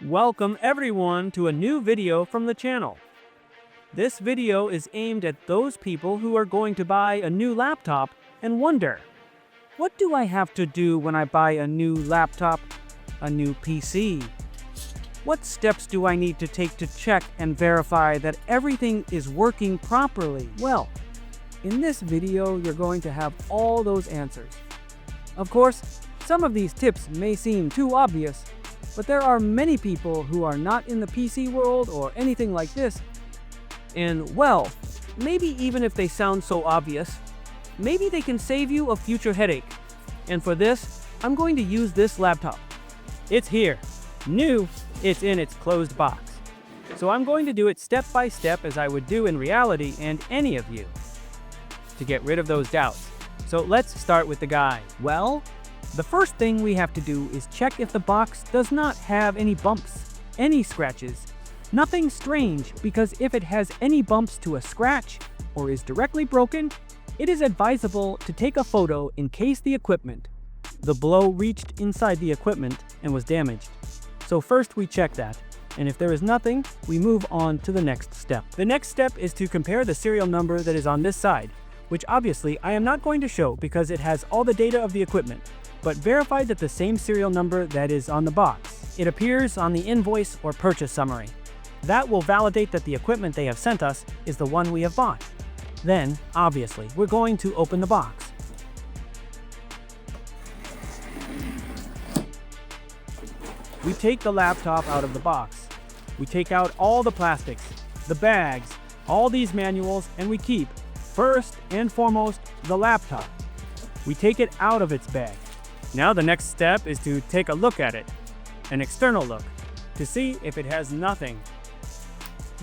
Welcome everyone to a new video from the channel. This video is aimed at those people who are going to buy a new laptop and wonder, what do I have to do when I buy a new laptop, a new PC? What steps do I need to take to check and verify that everything is working properly? Well, in this video, you're going to have all those answers. Of course, some of these tips may seem too obvious, but there are many people who are not in the PC world or anything like this. And well, maybe even if they sound so obvious, maybe they can save you a future headache. And for this, I'm going to use this laptop. It's here, new, it's in its closed box. So I'm going to do it step by step as I would do in reality and any of you, to get rid of those doubts. So let's start with the guide. Well, the first thing we have to do is check if the box does not have any bumps, any scratches. Nothing strange, because if it has any bumps to a scratch or is directly broken, it is advisable to take a photo in case the blow reached inside the equipment and was damaged. So first we check that, and if there is nothing, we move on to the next step. The next step is to compare the serial number that is on this side, which obviously I am not going to show because it has all the data of the equipment, but verify that the same serial number that is on the box. It appears on the invoice or purchase summary. That will validate that the equipment they have sent us is the one we have bought. Then, obviously, we're going to open the box. We take the laptop out of the box. We take out all the plastics, the bags, all these manuals, and we keep, first and foremost, the laptop. We take it out of its bag. Now the next step is to take a look at it, an external look, to see if it has nothing.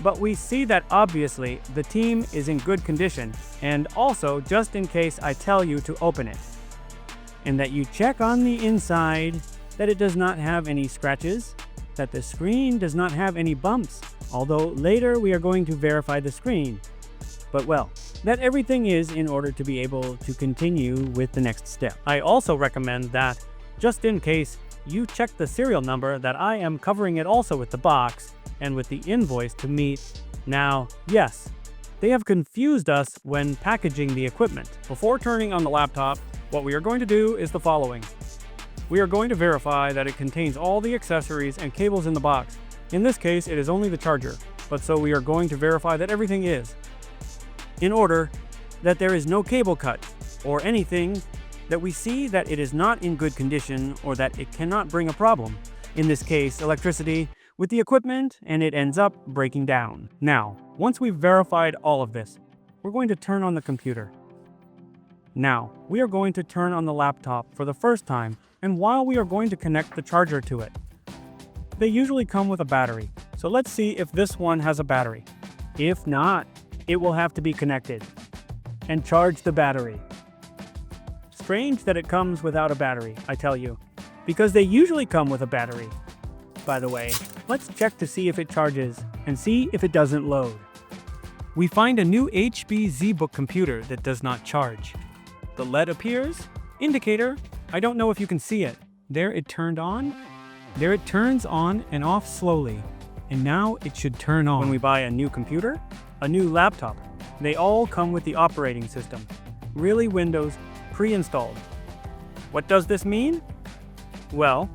But we see that obviously the team is in good condition, and also just in case I tell you to open it. And that you check on the inside that it does not have any scratches, that the screen does not have any bumps, although later we are going to verify the screen. But well, that everything is in order to be able to continue with the next step. I also recommend that, just in case, you check the serial number that I am covering it also with the box and with the invoice to meet. Now, yes, they have confused us when packaging the equipment. Before turning on the laptop, what we are going to do is the following. We are going to verify that it contains all the accessories and cables in the box. In this case, it is only the charger, but so we are going to verify that everything is, in order that there is no cable cut or anything that we see that it is not in good condition or that it cannot bring a problem. In this case, electricity with the equipment, and it ends up breaking down. Now, once we've verified all of this, we're going to turn on the computer. Now, we are going to turn on the laptop for the first time, and while we are going to connect the charger to it. They usually come with a battery, so let's see if this one has a battery. If not, it will have to be connected and charge the battery. Strange that it comes without a battery, I tell you, because they usually come with a battery. By the way, let's check to see if it charges and see if it doesn't load. We find a new HP ZBook computer that does not charge. The LED appears, indicator, I don't know if you can see it. There it turned on. There it turns on and off slowly. And now it should turn on. When we buy a new computer, a new laptop, they all come with the operating system, really Windows, pre-installed. What does this mean? Well,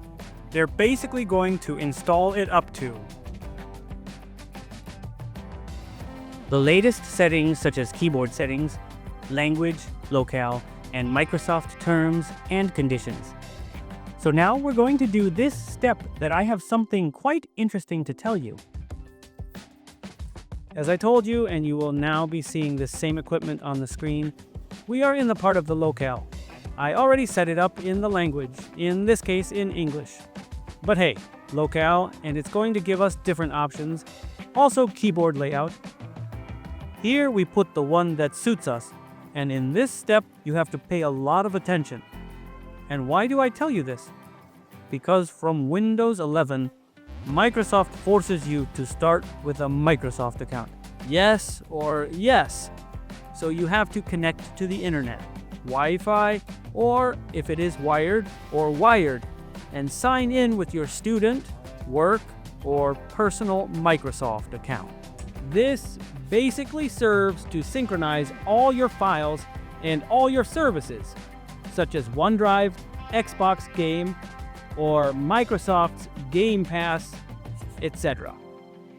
they're basically going to install it up to the latest settings such as keyboard settings, language, locale, and Microsoft terms and conditions. So now we're going to do this step that I have something quite interesting to tell you. As I told you, and you will now be seeing the same equipment on the screen, we are in the part of the locale. I already set it up in the language, in this case in English. But hey, locale, and it's going to give us different options, also keyboard layout. Here we put the one that suits us, and in this step you have to pay a lot of attention. And why do I tell you this? Because from Windows 11, Microsoft forces you to start with a Microsoft account. Yes or yes. So you have to connect to the internet, Wi-Fi, or if it is wired, or wired, and sign in with your student, work, or personal Microsoft account. This basically serves to synchronize all your files and all your services, such as OneDrive, Xbox Game, or Microsoft's Game Pass, etc.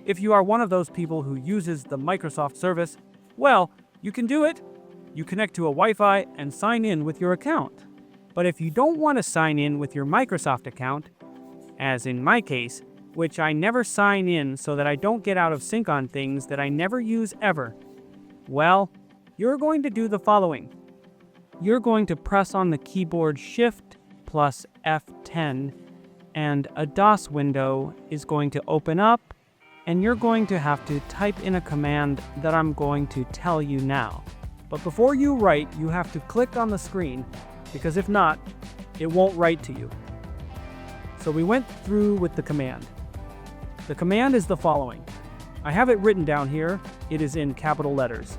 If you are one of those people who uses the Microsoft service, well, you can do it. You connect to a Wi-Fi and sign in with your account. But if you don't want to sign in with your Microsoft account, as in my case, which I never sign in so that I don't get out of sync on things that I never use ever, well, you're going to do the following. You're going to press on the keyboard Shift plus F10, and a DOS window is going to open up, and you're going to have to type in a command that I'm going to tell you now. But before you write, you have to click on the screen, because if not, it won't write to you. So we went through with the command. The command is the following. I have it written down here. It is in capital letters.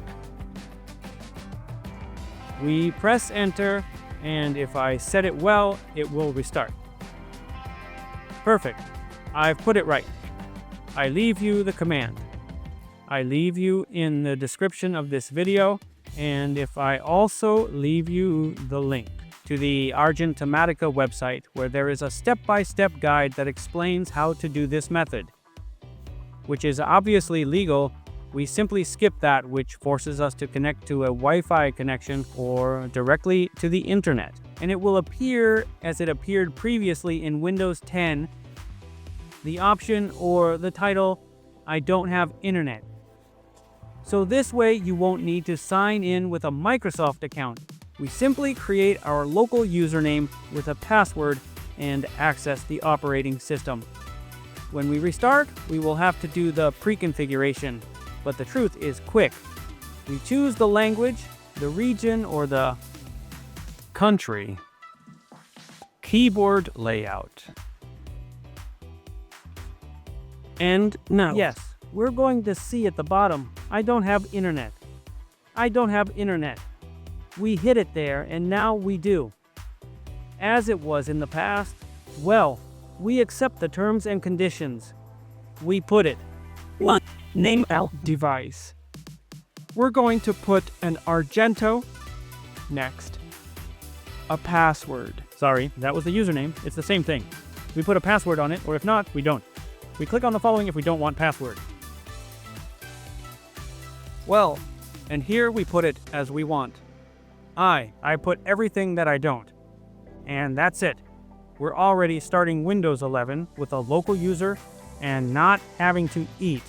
We press enter, and if I set it well, it will restart. Perfect. I've put it right. I leave you the command. I leave you in the description of this video, and if I also leave you the link to the Argentomatica website, where there is a step-by-step guide that explains how to do this method, which is obviously legal. We simply skip that, which forces us to connect to a Wi-Fi connection or directly to the internet. And it will appear as it appeared previously in Windows 10, the option or the title, I don't have internet. So this way you won't need to sign in with a Microsoft account. We simply create our local username with a password and access the operating system. When we restart, we will have to do the pre-configuration, but the truth is quick. We choose the language, the region, or the country. Keyboard layout. And now, yes, we're going to see at the bottom, I don't have internet. I don't have internet. We hit it there, and now we do. As it was in the past, well, we accept the terms and conditions. We put it. 1. Name device. We're going to put an Argento. Next. A password. Sorry, that was the username. It's the same thing. We put a password on it, or if not, we don't. We click on the following if we don't want password. Well, and here we put it as we want. I put everything that I don't. And that's it. We're already starting Windows 11 with a local user and not having to eat.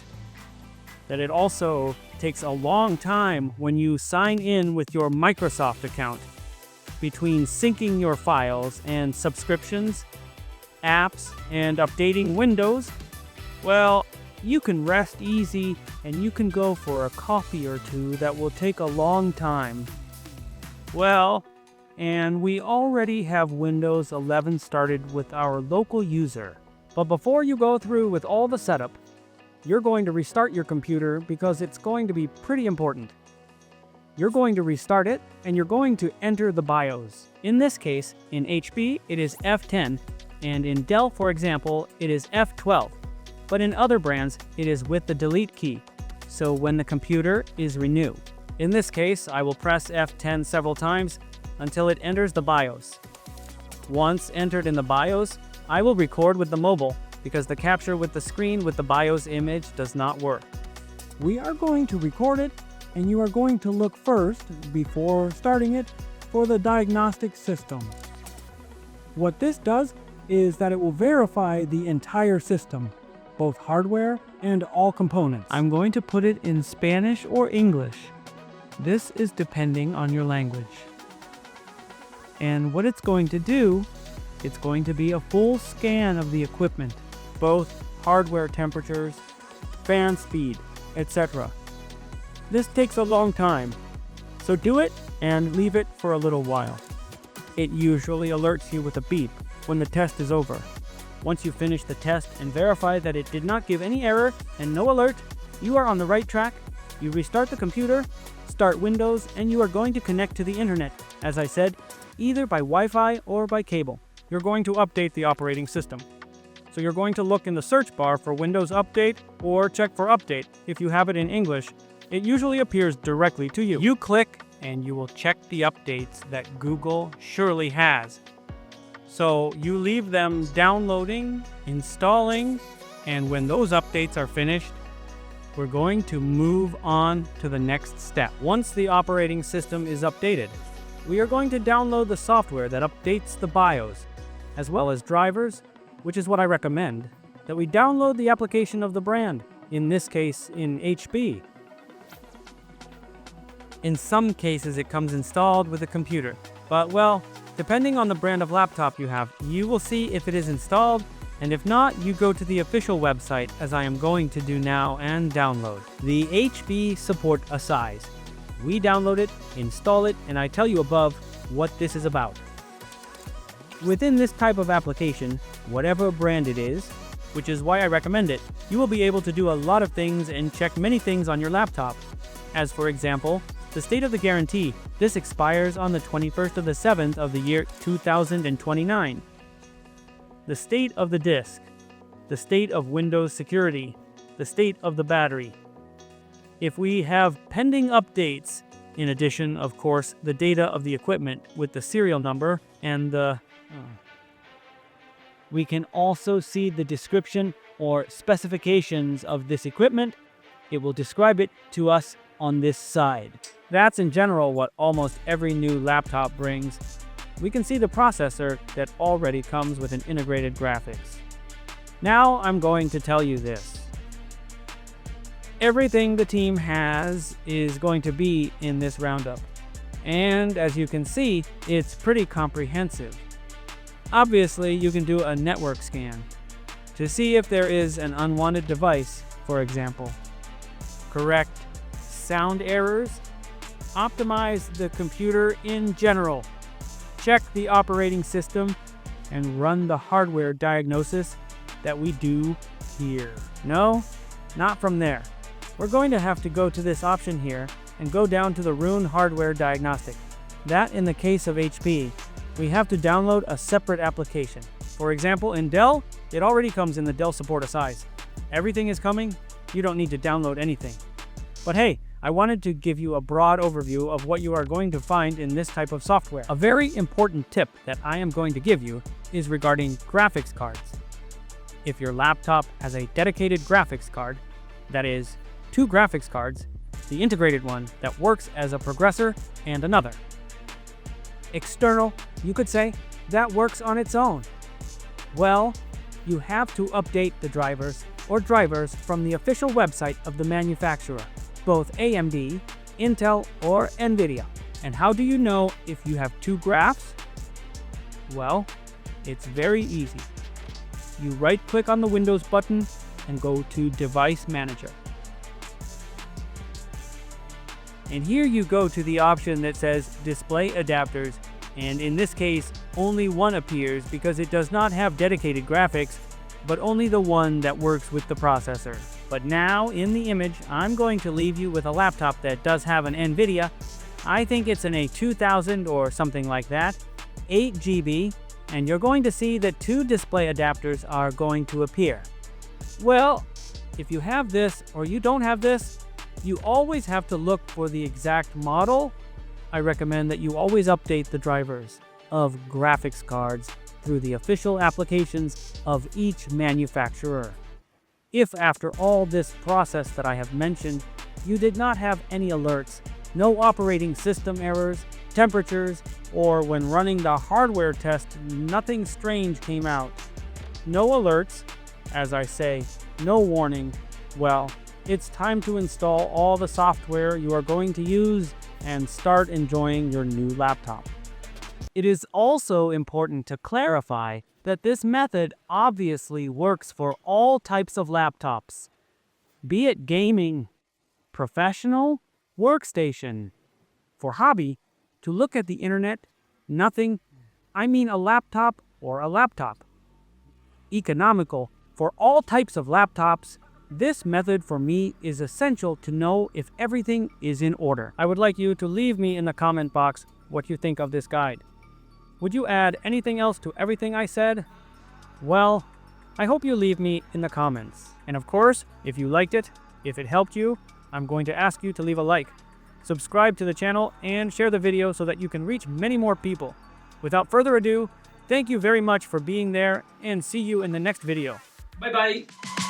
That it also takes a long time when you sign in with your Microsoft account between syncing your files and subscriptions, apps, and updating Windows. Well, you can rest easy and you can go for a coffee or two that will take a long time. Well, and we already have Windows 11 started with our local user. But before you go through with all the setup, you're going to restart your computer because it's going to be pretty important. You're going to restart it and you're going to enter the BIOS. In this case, in HP, it is F10, and in Dell, for example, it is F12. But in other brands, it is with the delete key, so when the computer is renewed. In this case, I will press F10 several times until it enters the BIOS. Once entered in the BIOS, I will record with the mobile because the capture with the screen with the BIOS image does not work. We are going to record it, and you are going to look first, before starting it, for the diagnostic system. What this does is that it will verify the entire system, both hardware and all components. I'm going to put it in Spanish or English. This is depending on your language. And what it's going to do, it's going to be a full scan of the equipment, both hardware temperatures, fan speed, etc. This takes a long time, so do it and leave it for a little while. It usually alerts you with a beep when the test is over. Once you finish the test and verify that it did not give any error and no alert, you are on the right track. You restart the computer, start Windows, and you are going to connect to the internet, as I said, either by Wi-Fi or by cable. You're going to update the operating system. So you're going to look in the search bar for Windows Update or check for Update. If you have it in English, it usually appears directly to you. You click and you will check the updates that Google surely has. So you leave them downloading, installing, and when those updates are finished, we're going to move on to the next step. Once the operating system is updated, we are going to download the software that updates the BIOS, as well as drivers, which is what I recommend, that we download the application of the brand, in this case in HP. In some cases it comes installed with the computer, but well, depending on the brand of laptop you have, you will see if it is installed, and if not, you go to the official website, as I am going to do now, and download the HP Support Assize. We download it, install it, and I tell you above what this is about. Within this type of application, whatever brand it is, which is why I recommend it, you will be able to do a lot of things and check many things on your laptop. As for example, the state of the guarantee. This expires on the 21st of the 7th of the year 2029. The state of the disk, the state of Windows security, the state of the battery. If we have pending updates, in addition, of course, the data of the equipment with the serial number and the... We can also see the description or specifications of this equipment. It will describe it to us on this side. That's in general what almost every new laptop brings. We can see the processor that already comes with an integrated graphics. Now I'm going to tell you this. Everything the team has is going to be in this roundup. And as you can see, it's pretty comprehensive. Obviously, you can do a network scan to see if there is an unwanted device, for example. Correct sound errors. Optimize the computer in general. Check the operating system and run the hardware diagnosis that we do here. No, not from there. We're going to have to go to this option here and go down to the Rune Hardware Diagnostic. That in the case of HP, we have to download a separate application. For example, in Dell, it already comes in the Dell Support Assize. Everything is coming, you don't need to download anything. But hey, I wanted to give you a broad overview of what you are going to find in this type of software. A very important tip that I am going to give you is regarding graphics cards. If your laptop has a dedicated graphics card, that is, two graphics cards, the integrated one that works as a progressor and another. External, you could say, that works on its own. Well, you have to update the drivers from the official website of the manufacturer, both AMD, Intel, or NVIDIA. And how do you know if you have two graphs? Well, it's very easy. You right-click on the Windows button and go to Device Manager. And here you go to the option that says Display Adapters, and in this case, only one appears because it does not have dedicated graphics, but only the one that works with the processor. But now, in the image, I'm going to leave you with a laptop that does have an NVIDIA. I think it's an A2000 or something like that, 8 GB, and you're going to see that two display adapters are going to appear. Well, if you have this or you don't have this, you always have to look for the exact model. I recommend that you always update the drivers of graphics cards through the official applications of each manufacturer. If after all this process that I have mentioned, you did not have any alerts, no operating system errors, temperatures, or when running the hardware test, nothing strange came out, no alerts, as I say, no warning, well, it's time to install all the software you are going to use and start enjoying your new laptop. It is also important to clarify that this method obviously works for all types of laptops, be it gaming, professional, workstation, for hobby, to look at the internet, nothing, I mean a laptop or a laptop. Economical, for all types of laptops, this method for me is essential to know if everything is in order. I would like you to leave me in the comment box what you think of this guide. Would you add anything else to everything I said? Well, I hope you leave me in the comments. And of course, if you liked it, if it helped you, I'm going to ask you to leave a like. Subscribe to the channel and share the video so that you can reach many more people. Without further ado, thank you very much for being there and see you in the next video. Bye bye.